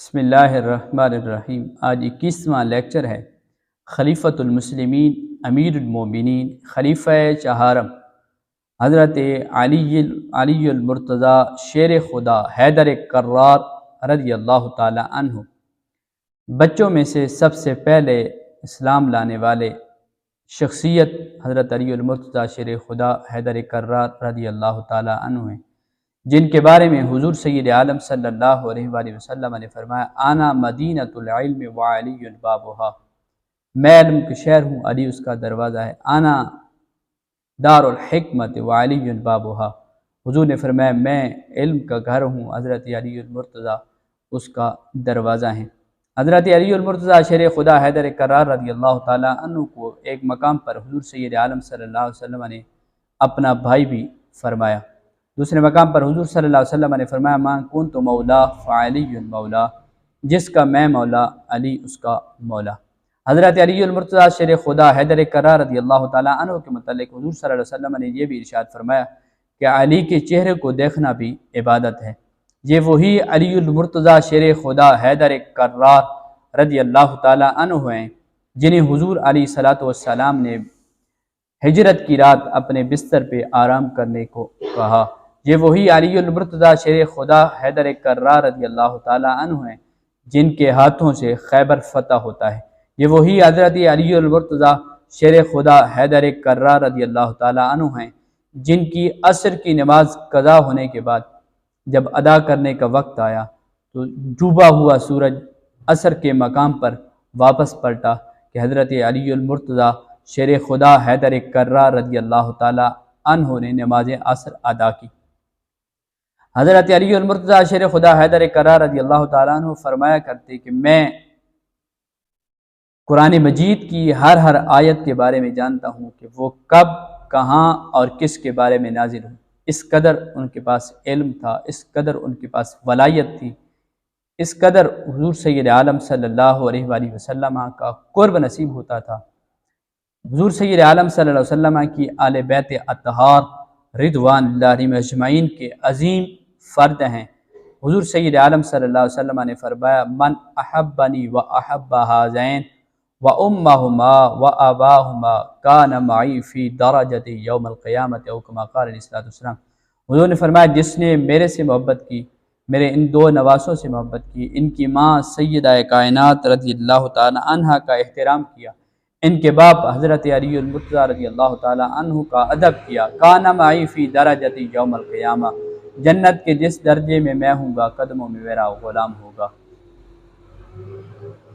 بسم اللہ الرحمن الرحیم۔ آج 21واں لیکچر ہے خلیفۃ المسلمین امیر المومنین خلیفہ چہارم حضرت علی المرتضیٰ شیر خدا حیدر کرار رضی اللہ تعالی عنہ۔ بچوں میں سے سب سے پہلے اسلام لانے والے شخصیت حضرت علی المرتضیٰ شیر خدا حیدر کرار رضی اللہ تعالی عنہ ہیں، جن کے بارے میں حضور سید عالم صلی اللہ علیہ وآلہ وسلم نے فرمایا آنا مدینۃ العلم وعلی بابها، میں علم کا شہر ہوں، علی اس کا دروازہ ہے۔ آنا دار الحکمت وعلی بابها، حضور نے فرمایا میں علم کا گھر ہوں، حضرت علی المرتضیٰ اس کا دروازہ ہیں۔ حضرت علی المرتضیٰ شیر خدا حیدر کرار رضی اللہ تعالیٰ عنہ کو ایک مقام پر حضور سید عالم صلی اللہ علیہ وسلم نے اپنا بھائی بھی فرمایا۔ دوسرے مقام پر حضور صلی اللہ علیہ وسلم نے فرمایا من کنت مولا فعلی مولا، جس کا میں مولا علی اس کا مولا۔ حضرت علی المرتضیٰ شیر خدا حیدر کرار رضی اللہ تعالیٰ عنہ کے متعلق حضور صلی اللہ علیہ وسلم نے یہ بھی ارشاد فرمایا کہ علی کے چہرے کو دیکھنا بھی عبادت ہے۔ یہ وہی علی المرتضیٰ شیر خدا حیدر کرار رضی اللہ تعالیٰ عنہ ہیں جنہیں حضور علیہ الصلوۃ والسلام نے ہجرت کی رات اپنے بستر پہ آرام کرنے کو کہا۔ یہ وہی علی المرتضیٰ شیر خدا حیدر کرار رضی اللہ تعالیٰ عنہ ہیں جن کے ہاتھوں سے خیبر فتح ہوتا ہے۔ یہ وہی حضرت علی المرتضیٰ شیر خدا حیدر کرار رضی اللہ تعالیٰ عنہ ہیں جن کی عصر کی نماز قضا ہونے کے بعد جب ادا کرنے کا وقت آیا تو ڈوبا ہوا سورج عصر کے مقام پر واپس پلٹا کہ حضرت علی المرتضیٰ شیر خدا حیدر کرار رضی اللہ تعالیٰ عنہ نے نماز عصر ادا کی۔ حضرت علی المرتضیٰ شیر خدا حیدر کرار رضی اللہ تعالیٰ عنہ فرمایا کرتے کہ میں قرآن مجید کی ہر آیت کے بارے میں جانتا ہوں کہ وہ کب کہاں اور کس کے بارے میں نازل ہوئی۔ اس قدر ان کے پاس علم تھا، اس قدر ان کے پاس ولایت تھی، اس قدر حضور سید عالم صلی اللہ علیہ وآلہ وسلم کا قرب نصیب ہوتا تھا۔ حضور سید عالم صلی اللہ علیہ وسلم کی آل بیت اطہار رضوان اللہ علیہم اجمعین کے عظیم فرد ہیں۔ حضور سید عالم صلی اللہ علیہ وسلم نے فرمایا من احبنی و احب ہذین و امہما و اباہما کان معی فی درجۃ یوم القیامت او کما قال علیہ الصلوۃ والسلام۔ حضور نے فرمایا جس نے میرے سے محبت کی، میرے ان دو نواسوں سے محبت کی، ان کی ماں سیدہ کائنات رضی اللہ تعالی عنہ کا احترام کیا، ان کے باپ حضرت علی المرتضیٰ رضی اللہ تعالی عنہ کا ادب کیا، کان معی فی درجۃ یوم القیامہ، جنت کے جس درجے میں ہوں گا قدموں میں میرا غلام ہوگا۔